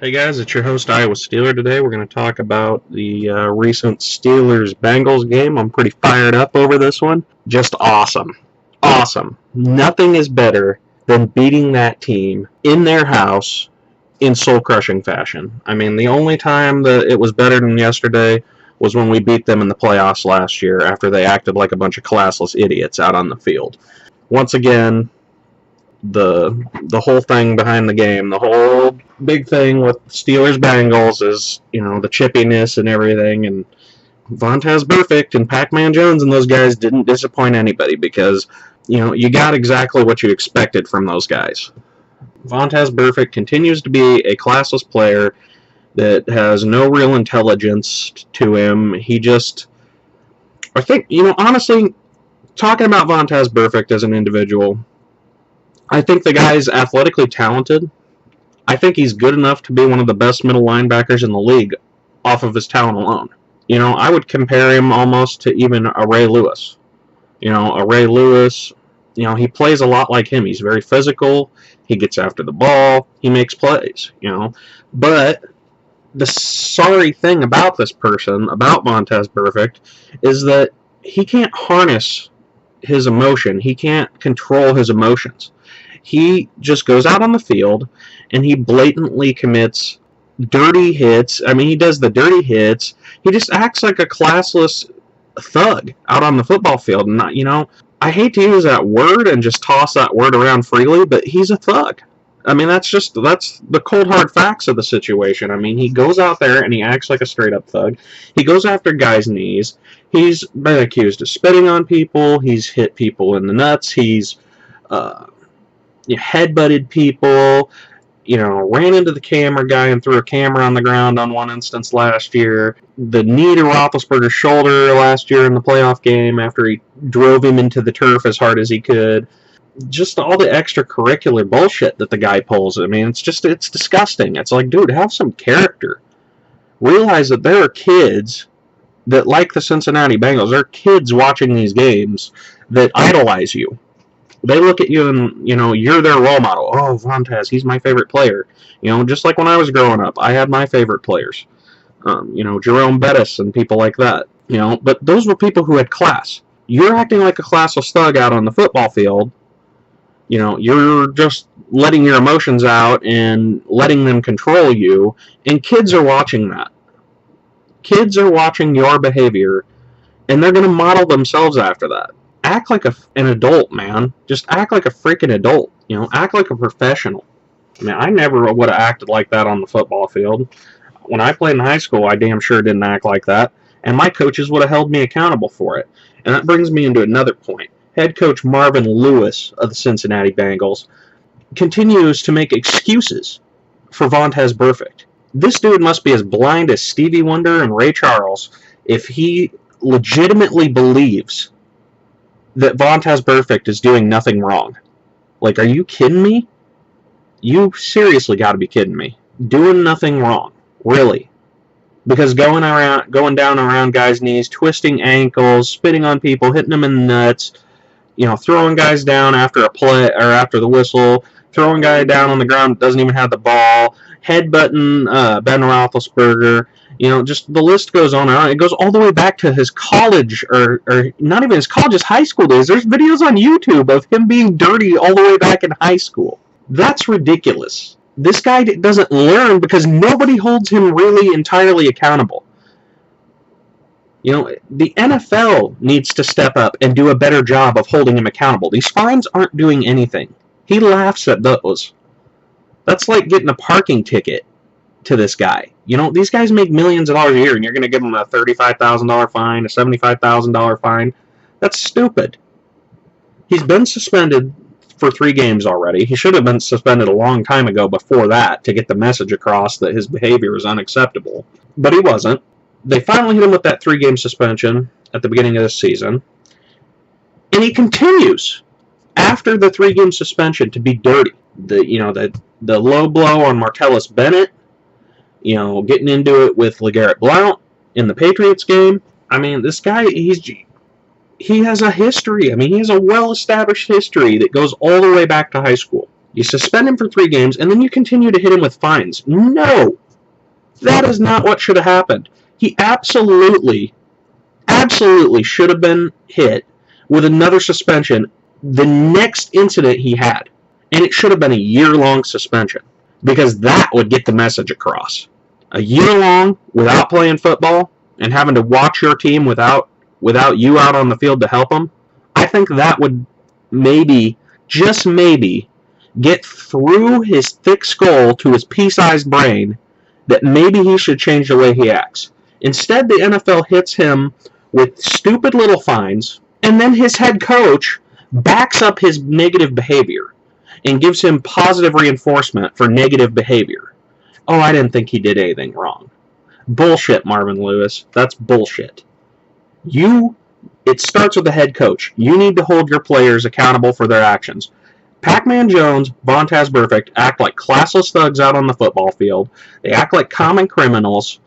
Hey guys, it's your host Iowa Steeler. Today we're going to talk about the recent Steelers-Bengals game. I'm pretty fired up over this one. Just awesome. Awesome. Nothing is better than beating that team in their house in soul-crushing fashion. I mean, the only time that it was better than yesterday was when we beat them in the playoffs last year after they acted like a bunch of classless idiots out on the field. Once again, the whole thing behind the game, the whole big thing with Steelers-Bengals is, the chippiness and everything, and Vontaze Burfict and Pac-Man Jones and those guys didn't disappoint anybody because, you got exactly what you expected from those guys. Vontaze Burfict continues to be a classless player that has no real intelligence to him. I think, honestly, talking about Vontaze Burfict as an individual, I think the guy's athletically talented. I think he's good enough to be one of the best middle linebackers in the league off of his talent alone. I would compare him almost to even a Ray Lewis. A Ray Lewis, he plays a lot like him. He's very physical. He gets after the ball. He makes plays, But the sorry thing about this person, about Vontaze Burfict, is that he can't harness his emotion. He can't control his emotions. He just goes out on the field and he blatantly commits dirty hits. I mean, he does the dirty hits. He just acts like a classless thug out on the football field. And I hate to use that word and just toss that word around freely, but he's a thug. I mean, that's the cold hard facts of the situation. I mean, he goes out there and he acts like a straight up thug. He goes after guys' knees. He's been accused of spitting on people. He's hit people in the nuts. He's headbutted people, ran into the camera guy and threw a camera on the ground on one instance last year. The knee to Roethlisberger's shoulder last year in the playoff game after he drove him into the turf as hard as he could. Just all the extracurricular bullshit that the guy pulls. I mean, it's disgusting. It's like, dude, have some character. Realize that there are kids that like the Cincinnati Bengals. There are kids watching these games that idolize you. They look at you and, you're their role model. Oh, Vontaze, he's my favorite player. Just like when I was growing up, I had my favorite players. Jerome Bettis and people like that. But those were people who had class. You're acting like a classless thug out on the football field. You're just letting your emotions out and letting them control you. And kids are watching that. Kids are watching your behavior, and they're going to model themselves after that. Act like an adult, man. Just act like a freaking adult. Act like a professional. I mean, I never would have acted like that on the football field. When I played in high school, I damn sure didn't act like that, and my coaches would have held me accountable for it. And that brings me into another point. Head coach Marvin Lewis of the Cincinnati Bengals continues to make excuses for Vontaze Burfict. This dude must be as blind as Stevie Wonder and Ray Charles if he legitimately believes that Vontaze Burfict is doing nothing wrong. Like, are you kidding me? You seriously got to be kidding me. Doing nothing wrong. Really. Because going down around guys' knees, twisting ankles, spitting on people, hitting them in the nuts, throwing guys down after a play or after the whistle, throwing a guy down on the ground that doesn't even have the ball, headbutting Ben Roethlisberger. Just the list goes on and on. It goes all the way back to his college, or not even his college, his high school days. There's videos on YouTube of him being dirty all the way back in high school. That's ridiculous. This guy doesn't learn because nobody holds him really entirely accountable. The NFL needs to step up and do a better job of holding him accountable. These fines aren't doing anything. He laughs at those. That's like getting a parking ticket to this guy. These guys make millions of dollars a year, and you're going to give them a $35,000 fine, a $75,000 fine. That's stupid. He's been suspended for 3 games already. He should have been suspended a long time ago before that to get the message across that his behavior is unacceptable. But he wasn't. They finally hit him with that 3-game suspension at the beginning of this season. And he continues after the 3-game suspension to be dirty. The low blow on Martellus Bennett, getting into it with LeGarrette Blount in the Patriots game. I mean, this guy, he has a history. I mean, he has a well-established history that goes all the way back to high school. You suspend him for 3 games, and then you continue to hit him with fines. No! That is not what should have happened. He absolutely should have been hit with another suspension the next incident he had. And it should have been a year-long suspension, because that would get the message across. A year-long without playing football and having to watch your team without you out on the field to help them, I think that would maybe, just maybe, get through his thick skull to his pea-sized brain that maybe he should change the way he acts. Instead, the NFL hits him with stupid little fines, and then his head coach backs up his negative behavior and gives him positive reinforcement for negative behavior. Oh, I didn't think he did anything wrong. Bullshit, Marvin Lewis. That's bullshit. It starts with the head coach. You need to hold your players accountable for their actions. Pac-Man Jones, Vontaze Burfict act like classless thugs out on the football field. They act like common criminals.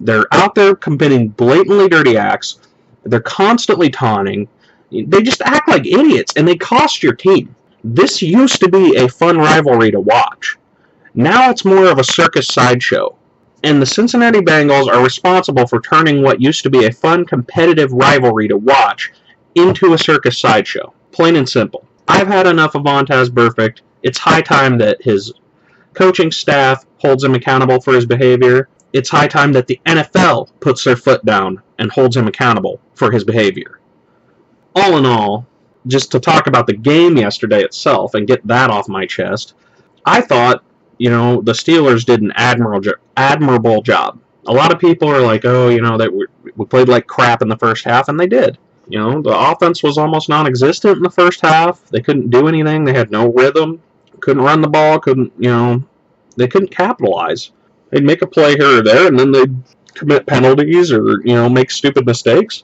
They're out there committing blatantly dirty acts. They're constantly taunting. They just act like idiots, and they cost your team. This used to be a fun rivalry to watch. Now it's more of a circus sideshow. And the Cincinnati Bengals are responsible for turning what used to be a fun, competitive rivalry to watch into a circus sideshow. Plain and simple. I've had enough of Vontaze Burfict. It's high time that his coaching staff holds him accountable for his behavior. It's high time that the NFL puts their foot down and holds him accountable for his behavior. All in all, just to talk about the game yesterday itself and get that off my chest, I thought, the Steelers did an admirable job. A lot of people are like, that we played like crap in the first half, and they did. The offense was almost non-existent in the first half. They couldn't do anything. They had no rhythm. Couldn't run the ball. They couldn't capitalize. They'd make a play here or there, and then they'd commit penalties or, make stupid mistakes.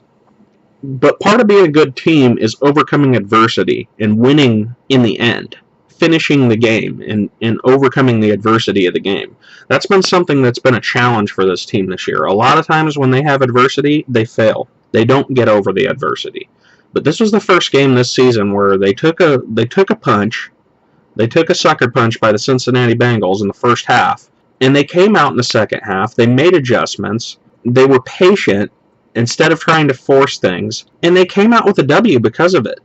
But part of being a good team is overcoming adversity and winning in the end. Finishing the game and overcoming the adversity of the game. That's been something that's been a challenge for this team this year. A lot of times when they have adversity, they fail. They don't get over the adversity. But this was the first game this season where they took a punch. They took a sucker punch by the Cincinnati Bengals in the first half. And they came out in the second half. They made adjustments. They were patient instead of trying to force things. And they came out with a W because of it.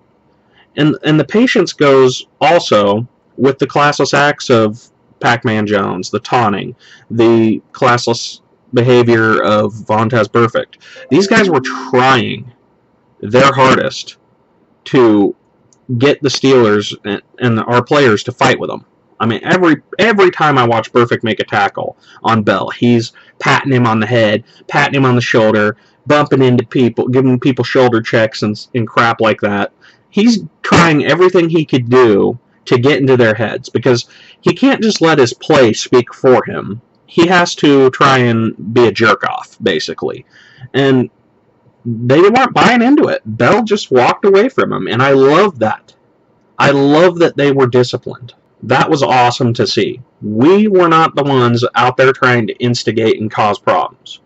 And the patience goes also with the classless acts of Pac-Man Jones, the taunting, the classless behavior of Vontaze Burfict. These guys were trying their hardest to get the Steelers and our players to fight with them. I mean, every time I watch Burfict make a tackle on Bell, he's patting him on the head, patting him on the shoulder, bumping into people, giving people shoulder checks and crap like that. He's trying everything he could do to get into their heads because he can't just let his play speak for him. He has to try and be a jerk-off, basically. And they weren't buying into it. Bell just walked away from him, and I love that. I love that they were disciplined. That was awesome to see. We were not the ones out there trying to instigate and cause problems.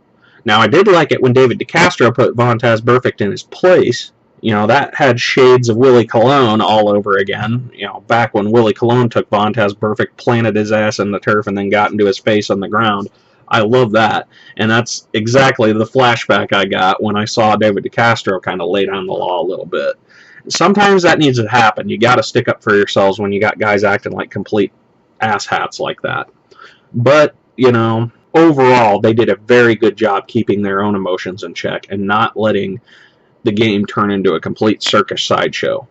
Now, I did like it when David DeCastro put Vontaze Burfict in his place. That had shades of Willie Colon all over again. Back when Willie Colon took Vontaze Burfict, planted his ass in the turf, and then got into his face on the ground. I love that. And that's exactly the flashback I got when I saw David DeCastro kind of lay down the law a little bit. Sometimes that needs to happen. You got to stick up for yourselves when you got guys acting like complete asshats like that. But, overall, they did a very good job keeping their own emotions in check and not letting the game turn into a complete circus sideshow.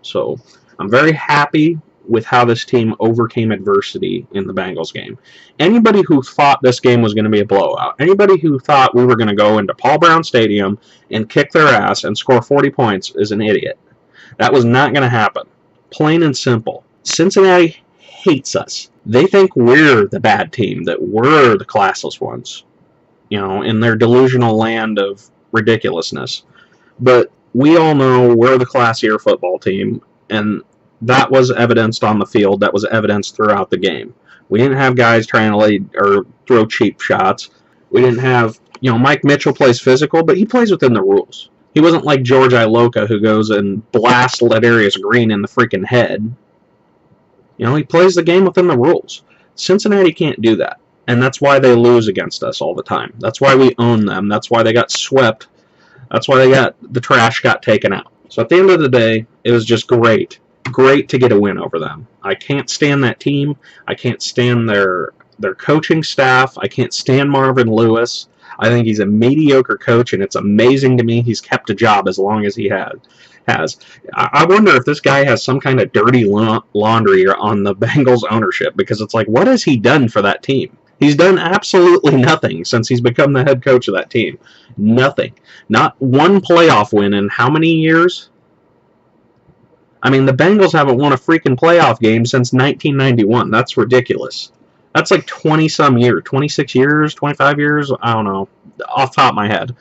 So I'm very happy with how this team overcame adversity in the Bengals game. Anybody who thought this game was going to be a blowout, anybody who thought we were going to go into Paul Brown Stadium and kick their ass and score 40 points is an idiot. That was not going to happen. Plain and simple. Cincinnati hates us. They think we're the bad team, that we're the classless ones, in their delusional land of ridiculousness. But we all know we're the classier football team, and that was evidenced on the field. That was evidenced throughout the game. We didn't have guys trying to throw cheap shots. We didn't have, Mike Mitchell plays physical, but he plays within the rules. He wasn't like George Iloka, who goes and blasts Ladarius Green in the freaking head. He plays the game within the rules. Cincinnati can't do that. And that's why they lose against us all the time. That's why we own them. That's why they got swept. That's why the trash got taken out. So at the end of the day, it was just great. Great to get a win over them. I can't stand that team. I can't stand their coaching staff. I can't stand Marvin Lewis. I think he's a mediocre coach, and it's amazing to me he's kept a job as long as he has. I wonder if this guy has some kind of dirty laundry on the Bengals ownership, because it's like, what has he done for that team? He's done absolutely nothing since he's become the head coach of that team. Nothing. Not one playoff win in how many years? I mean, the Bengals haven't won a freaking playoff game since 1991. That's ridiculous. That's like 20-some years, 26 years, 25 years, I don't know, off the top of my head.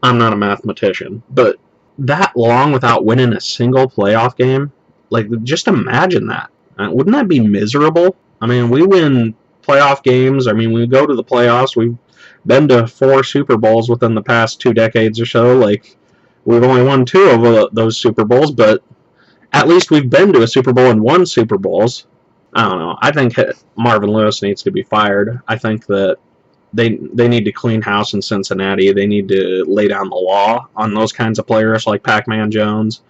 I'm not a mathematician, but that long without winning a single playoff game, like, just imagine that. Wouldn't that be miserable? I mean, we win playoff games. I mean, we go to the playoffs. We've been to 4 Super Bowls within the past 2 decades or so. Like, we've only won 2 of those Super Bowls, but at least we've been to a Super Bowl and won Super Bowls. I don't know. I think Marvin Lewis needs to be fired. I think that they need to clean house in Cincinnati. They need to lay down the law on those kinds of players like Pac-Man Jones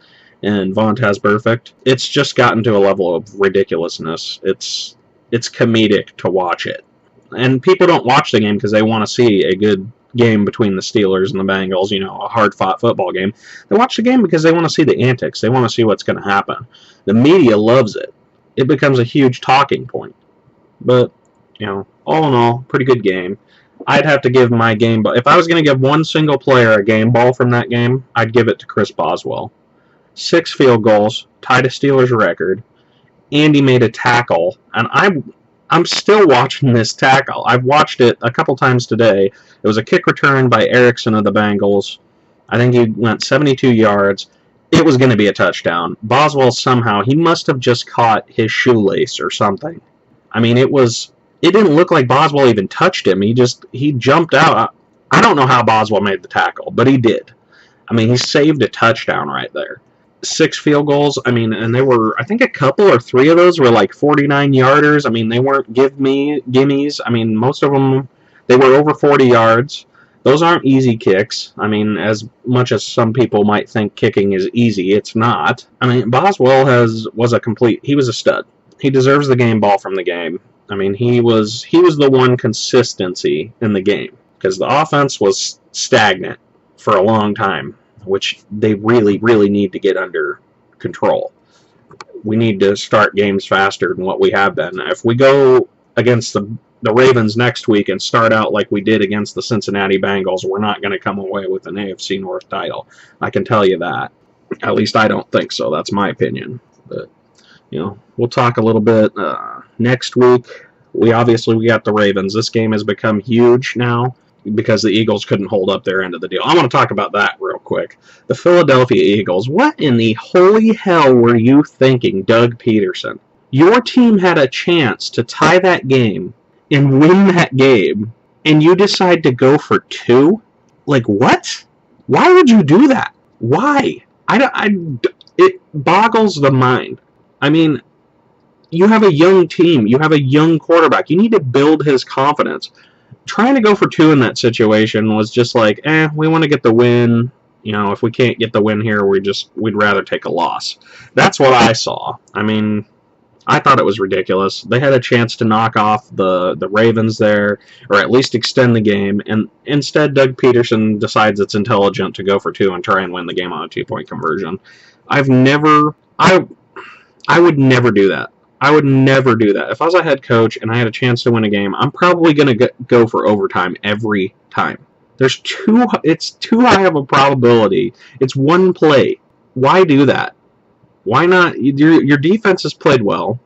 and Vontaze Burfict. It's just gotten to a level of ridiculousness. It's comedic to watch it. And people don't watch the game because they want to see a good game between the Steelers and the Bengals, a hard-fought football game. They watch the game because they want to see the antics. They want to see what's going to happen. The media loves it. It becomes a huge talking point. But, all in all, pretty good game. I'd have to give my game ball. If I was going to give one single player a game ball from that game, I'd give it to Chris Boswell. 6 field goals, tied a Steelers record. Andy made a tackle, and I'm still watching this tackle. I've watched it a couple times today. It was a kick return by Erickson of the Bengals. I think he went 72 yards. It was going to be a touchdown. Boswell somehow, he must have just caught his shoelace or something. I mean, it didn't look like Boswell even touched him. He jumped out. I don't know how Boswell made the tackle, but he did. I mean, he saved a touchdown right there. 6 field goals. I mean, and they were, I think a couple or 3 of those were like 49-yarders. I mean, they weren't gimmies. I mean, most of them, they were over 40 yards. Those aren't easy kicks. I mean, as much as some people might think kicking is easy, it's not. I mean, Boswell was a stud. He deserves the game ball from the game. I mean, he was the one consistency in the game, because the offense was stagnant for a long time, which they really, really need to get under control. We need to start games faster than what we have been. If we go against the Ravens next week and start out like we did against the Cincinnati Bengals, we're not going to come away with an AFC North title. I can tell you that. At least I don't think so. That's my opinion. But, we'll talk a little bit next week. We got the Ravens. This game has become huge now because the Eagles couldn't hold up their end of the deal. I want to talk about that real quick. The Philadelphia Eagles. What in the holy hell were you thinking, Doug Peterson? Your team had a chance to tie that game and win that game, and you decide to go for 2? Like, what? Why would you do that? Why? It boggles the mind. I mean, you have a young team. You have a young quarterback. You need to build his confidence. Trying to go for 2 in that situation was just like, we want to get the win. If we can't get the win here, we'd rather take a loss. That's what I saw. I mean, I thought it was ridiculous. They had a chance to knock off the Ravens there, or at least extend the game, and instead Doug Peterson decides it's intelligent to go for 2 and try and win the game on a 2-point conversion. I would never do that. I would never do that. If I was a head coach and I had a chance to win a game, I'm probably going to go for overtime every time. It's too high of a probability. It's 1 play. Why do that? Why not? Your defense has played well.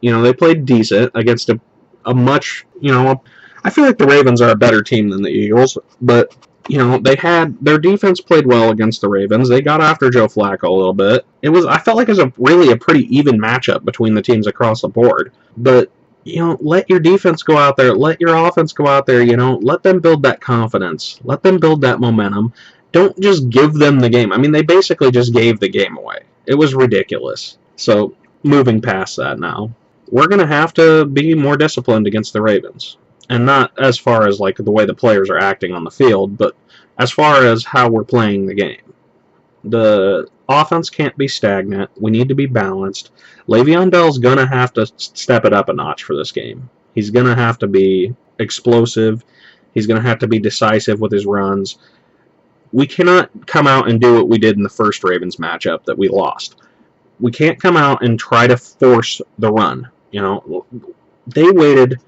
They played decent against a much, I feel like the Ravens are a better team than the Eagles, but, their defense played well against the Ravens. They got after Joe Flacco a little bit. I felt like it was really a pretty even matchup between the teams across the board. But, let your defense go out there. Let your offense go out there. Let them build that confidence. Let them build that momentum. Don't just give them the game. I mean, they basically just gave the game away. It was ridiculous. So, moving past that now. we're going to have to be more disciplined against the Ravens. And not as far as like the way the players are acting on the field, but as far as how we're playing the game. The offense can't be stagnant. We need to be balanced. Le'Veon Bell's going to have to step it up a notch for this game. He's going to have to be explosive. He's going to have to be decisive with his runs. We cannot come out and do what we did in the first Ravens matchup that we lost. We can't come out and try to force the run. You know, they waited.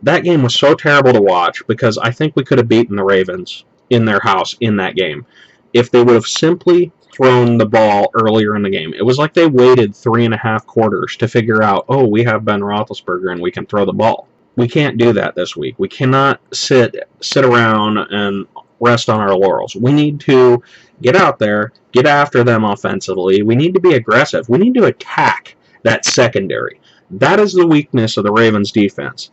That game was so terrible to watch because I think we could have beaten the Ravens in their house in that game if they would have simply thrown the ball earlier in the game. It was like they waited 3.5 quarters to figure out, oh, we have Ben Roethlisberger and we can throw the ball. We can't do that this week. We cannot sit around and rest on our laurels. We need to get out there, get after them offensively. We need to be aggressive. We need to attack that secondary. That is the weakness of the Ravens defense.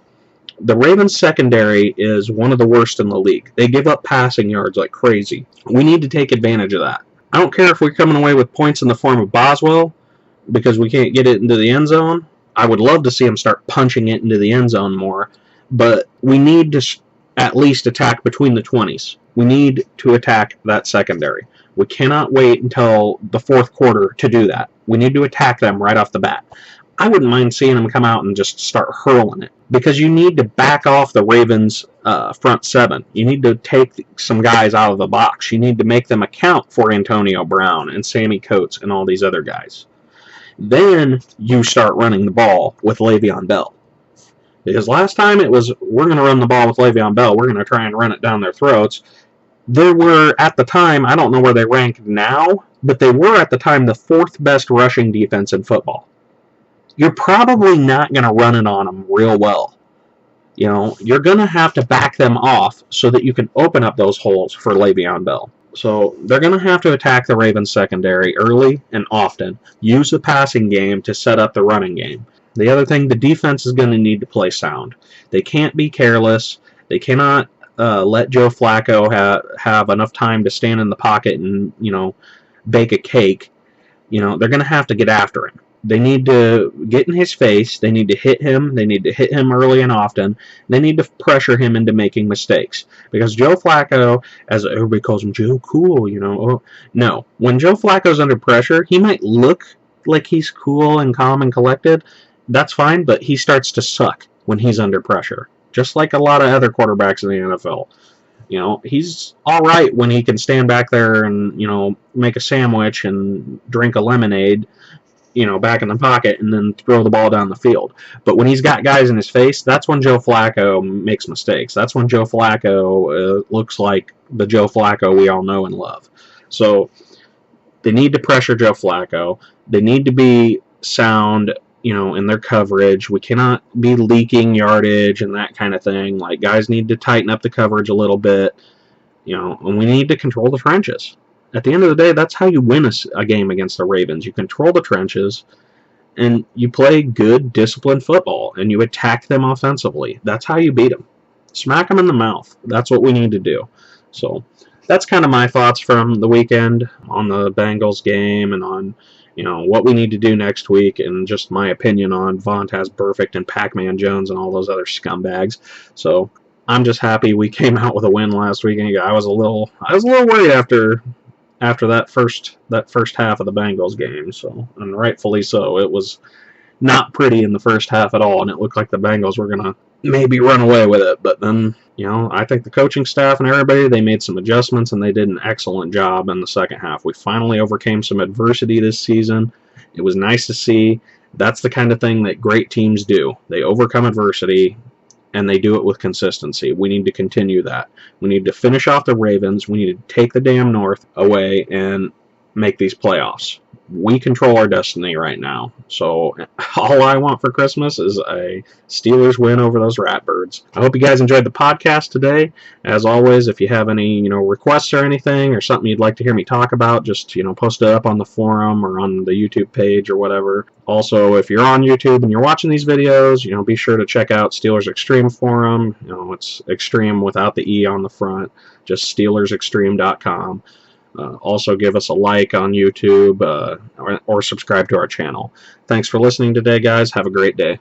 The Ravens secondary is one of the worst in the league. They give up passing yards like crazy. We need to take advantage of that. I don't care if we're coming away with points in the form of Boswell because we can't get it into the end zone. I would love to see him start punching it into the end zone more, but we need to at least attack between the 20s. We need to attack that secondary. We cannot wait until the fourth quarter to do that. We need to attack them right off the bat. I wouldn't mind seeing them come out and just start hurling it because you need to back off the Ravens' front seven. You need to take some guys out of the box. You need to make them account for Antonio Brown and Sammy Coates and all these other guys. Then you start running the ball with Le'Veon Bell. Because last time it was, we're going to run the ball with Le'Veon Bell. We're going to try and run it down their throats. They were, at the time, I don't know where they rank now, but they were at the time the 4th best rushing defense in football. You're probably not going to run it on them real well. You know, you're going to have to back them off so that you can open up those holes for Le'Veon Bell. So they're going to have to attack the Ravens secondary early and often. Use the passing game to set up the running game. The other thing, the defense is going to need to play sound. They can't be careless. They cannot let Joe Flacco have enough time to stand in the pocket and, you know, bake a cake. You know, they're going to have to get after him. They need to get in his face. They need to hit him. They need to hit him early and often. They need to pressure him into making mistakes. Because Joe Flacco, as everybody calls him, Joe Cool, you know. Oh, no. When Joe Flacco's under pressure, he might look like he's cool and calm and collected. That's fine, but he starts to suck when he's under pressure. Just like a lot of other quarterbacks in the NFL. You know, he's all right when he can stand back there and, you know, make a sandwich and drink a lemonade, you know, back in the pocket and then throw the ball down the field. But when he's got guys in his face, that's when Joe Flacco makes mistakes. That's when Joe Flacco looks like the Joe Flacco we all know and love. So they need to pressure Joe Flacco. They need to be sound, you know, in their coverage. We cannot be leaking yardage and that kind of thing. Like, guys need to tighten up the coverage a little bit, you know, and we need to control the trenches. At the end of the day, that's how you win a game against the Ravens. You control the trenches, and you play good, disciplined football, and you attack them offensively. That's how you beat them. Smack them in the mouth. That's what we need to do. So that's kind of my thoughts from the weekend on the Bengals game and on, you know, what we need to do next week, and just my opinion on Vontaze Burfict and Pac-Man Jones and all those other scumbags. So I'm just happy we came out with a win last weekend. I was a little worried after that first half of the Bengals game, so, and rightfully so. It was not pretty in the first half at all, and it looked like the Bengals were going to maybe run away with it. But then, you know, I think the coaching staff and everybody, they made some adjustments, and they did an excellent job in the second half. We finally overcame some adversity this season. It was nice to see. That's the kind of thing that great teams do. They overcome adversity, and they do it with consistency. We need to continue that. We need to finish off the Ravens. We need to take the damn North away and make these playoffs. We control our destiny right now. So all I want for Christmas is a Steelers win over those Ratbirds. I hope you guys enjoyed the podcast today. As always, if you have any, you know, requests or anything or something you'd like to hear me talk about, just, you know, post it up on the forum or on the YouTube page or whatever. Also, if you're on YouTube and you're watching these videos, you know, be sure to check out Steelers Xtreme forum. You know, it's Xtreme without the E on the front, just SteelersXtreme.com. Also, give us a like on YouTube or subscribe to our channel. Thanks for listening today, guys. Have a great day.